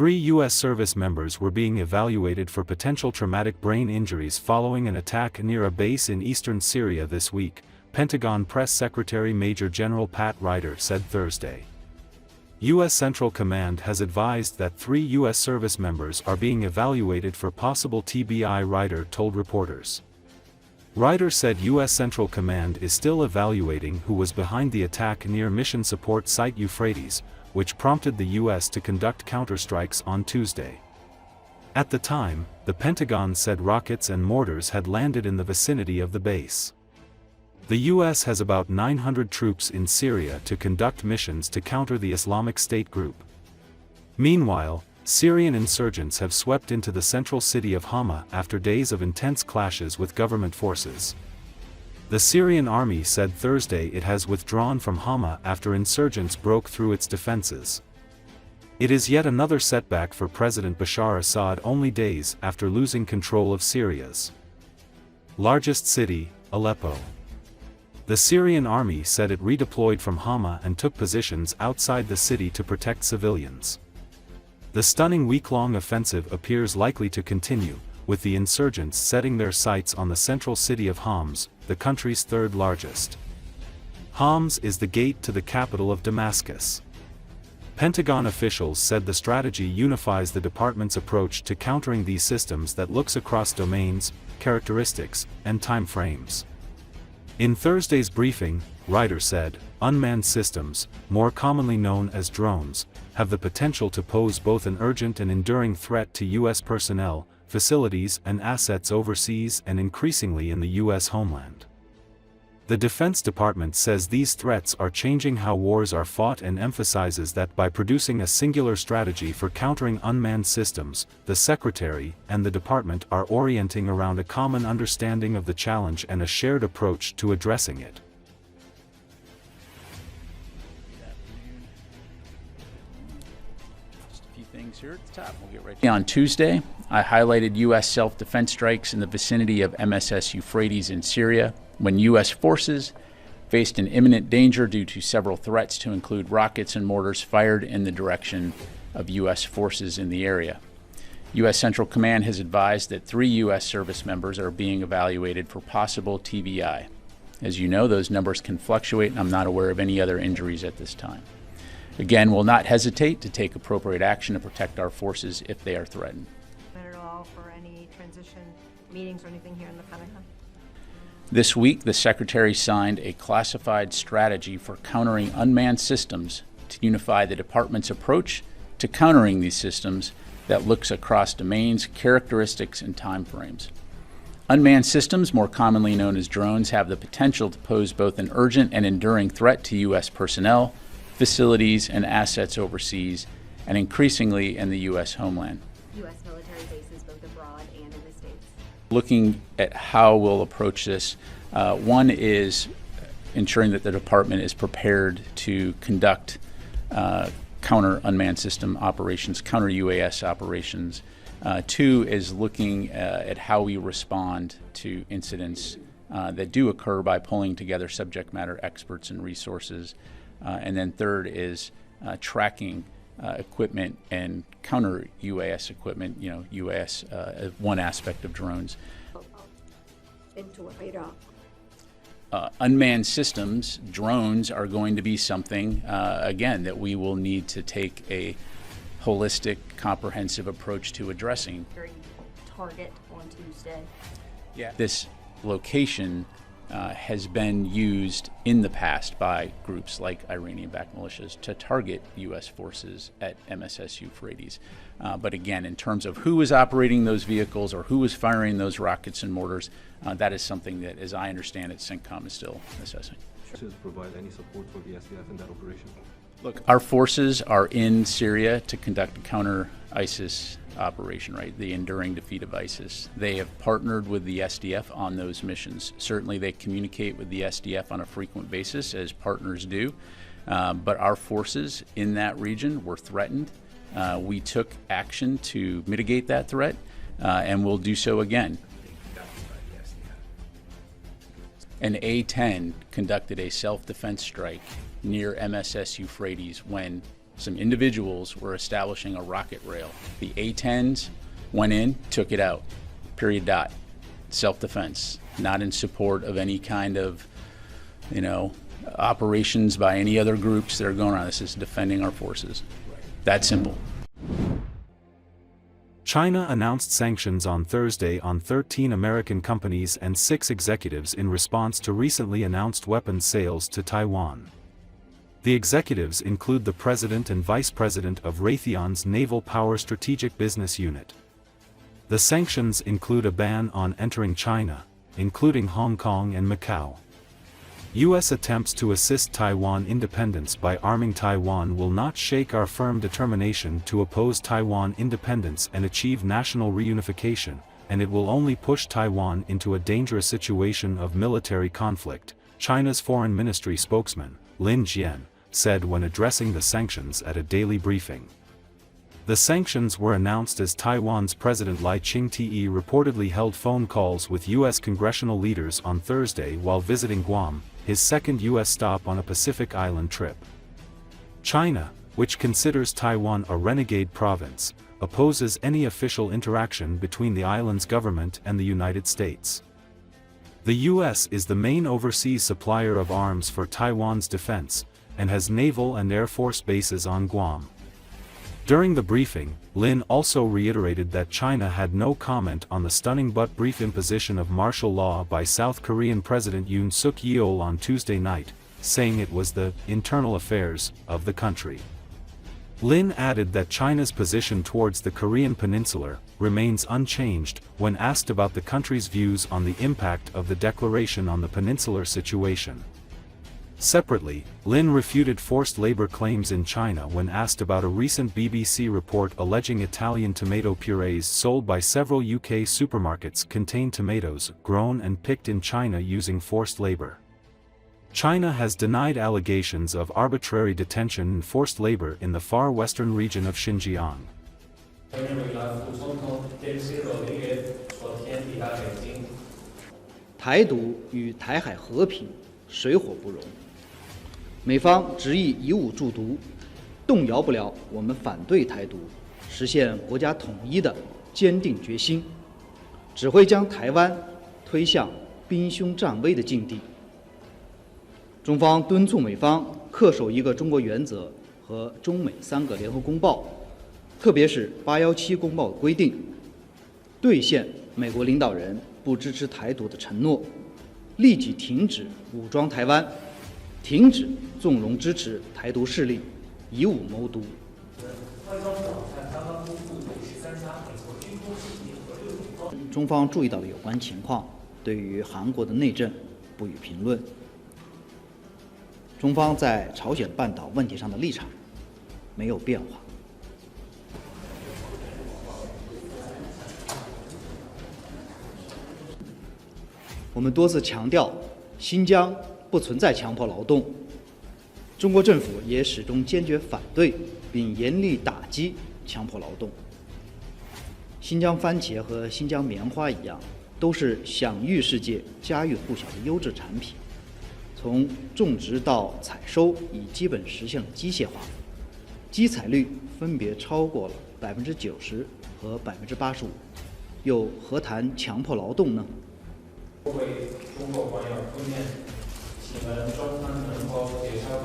3 U.S. service members were being evaluated for potential traumatic brain injuries following an attack near a base in eastern Syria this week, Pentagon Press Secretary Major General Pat Ryder said Thursday. U.S. Central Command has advised that 3 U.S. service members are being evaluated for possible TBI, Ryder told reporters. Ryder said U.S. Central Command is still evaluating who was behind the attack near Mission Support Site Euphrates, which prompted the U.S. to conduct counterstrikes on Tuesday. At the time, the Pentagon said rockets and mortars had landed in the vicinity of the base. The U.S. has about 900 troops in Syria to conduct missions to counter the Islamic State group. Meanwhile, Syrian insurgents have swept into the central city of Hama after days of intense clashes with government forces. The Syrian army said Thursday it has withdrawn from Hama after insurgents broke through its defenses. It is yet another setback for President Bashar Assad only days after losing control of Syria's largest city, Aleppo. The Syrian army said it redeployed from Hama and took positions outside the city to protect civilians. The stunning week-long offensive appears likely to continue, with the insurgents setting their sights on the central city of Homs, the country's third largest. Homs is the gate to the capital of Damascus. Pentagon officials said the strategy unifies the department's approach to countering these systems that looks across domains, characteristics, and time frames. In Thursday's briefing, Ryder said, unmanned systems, more commonly known as drones, have the potential to pose both an urgent and enduring threat to U.S. personnel, facilities and assets overseas and increasingly in the U.S. homeland. The Defense Department says these threats are changing how wars are fought and emphasizes that by producing a singular strategy for countering unmanned systems, the Secretary and the Department are orienting around a common understanding of the challenge and a shared approach to addressing it. Things here at the top. We'll get right on Tuesday, I highlighted U.S. self-defense strikes in the vicinity of MSS Euphrates in Syria when U.S. forces faced an imminent danger due to several threats to include rockets and mortars fired in the direction of U.S. forces in the area. U.S. Central Command has advised that 3 U.S. service members are being evaluated for possible TBI. As you know, those numbers can fluctuate, and I'm not aware of any other injuries at this time. Again, we'll not hesitate to take appropriate action to protect our forces if they are threatened. At all for any transition meetings or anything here in the Pentagon? This week, the Secretary signed a classified strategy for countering unmanned systems to unify the Department's approach to countering these systems that looks across domains, characteristics, and time frames. Unmanned systems, more commonly known as drones, have the potential to pose both an urgent and enduring threat to U.S. personnel, facilities, and assets overseas, and increasingly in the U.S. homeland. U.S. military bases both abroad and in the States. Looking at how we'll approach this, one is ensuring that the department is prepared to conduct counter unmanned system operations, counter UAS operations. 2 is looking at how we respond to incidents that do occur by pulling together subject matter experts and resources. And then 3rd is tracking equipment and counter UAS equipment, UAS, one aspect of drones. Into a radar. Unmanned systems, drones, are going to be something, again, that we will need to take a holistic, comprehensive approach to addressing. Target on Tuesday. Yeah. This location has been used in the past by groups like Iranian-backed militias to target U.S. forces at MSS Euphrates. But again, in terms of who is operating those vehicles or who is firing those rockets and mortars, that is something that, as I understand it, CENTCOM is still assessing. Sure. Provide any support for the SDF in that operation? Look, our forces are in Syria to conduct a counter-ISIS operation, right? The enduring defeat of ISIS. They have partnered with the SDF on those missions. Certainly they communicate with the SDF on a frequent basis, as partners do, but our forces in that region were threatened. We took action to mitigate that threat, and we'll do so again. An A-10 conducted a self-defense strike near MSS Euphrates when some individuals were establishing a rocket rail. The A-10s went in, took it out, period, dot. Self-defense, not in support of any kind of, operations by any other groups that are going on. This is defending our forces. That simple. China announced sanctions on Thursday on 13 American companies and 6 executives in response to recently announced weapons sales to Taiwan. The executives include the president and vice president of Raytheon's Naval Power Strategic Business Unit. The sanctions include a ban on entering China, including Hong Kong and Macau. U.S. attempts to assist Taiwan independence by arming Taiwan will not shake our firm determination to oppose Taiwan independence and achieve national reunification, and it will only push Taiwan into a dangerous situation of military conflict, China's Foreign Ministry spokesman, Lin Jian, said when addressing the sanctions at a daily briefing. The sanctions were announced as Taiwan's President Lai Ching-te reportedly held phone calls with U.S. congressional leaders on Thursday while visiting Guam, his second U.S. stop on a Pacific island trip. China, which considers Taiwan a renegade province, opposes any official interaction between the island's government and the United States. The U.S. is the main overseas supplier of arms for Taiwan's defense, and has naval and air force bases on Guam. During the briefing, Lin also reiterated that China had no comment on the stunning but brief imposition of martial law by South Korean President Yoon Suk-yeol on Tuesday night, saying it was the internal affairs of the country. Lin added that China's position towards the Korean peninsula remains unchanged when asked about the country's views on the impact of the declaration on the peninsular situation. Separately, Lin refuted forced labor claims in China when asked about a recent BBC report alleging Italian tomato purees sold by several UK supermarkets contain tomatoes grown and picked in China using forced labor. China has denied allegations of arbitrary detention and forced labor in the far western region of Xinjiang. 台独与台海和平水火不容，美方执意以武助独，动摇不了我们反对台独、实现国家统一的坚定决心，只会将台湾推向兵凶战危的境地。中方敦促美方恪守一个中国原则和中美3个联合公报，特别是817公报的规定，兑现美国领导人不支持台独的承诺，立即停止武装台湾，停止纵容支持台独势力以武谋独。中方注意到了有关情况，对于韩国的内政不予评论。中方在朝鲜半岛问题上的立场没有变化。我们多次强调，新疆不存在强迫劳动，中国政府也始终坚决反对并严厉打击强迫劳动。新疆番茄和新疆棉花一样，都是享誉世界、家喻户晓的优质产品。从种植到采收已基本实现了机械化，机采率分别超过了90%和85%，又何谈强迫劳动呢？为中国网友出面，请问中方能否介绍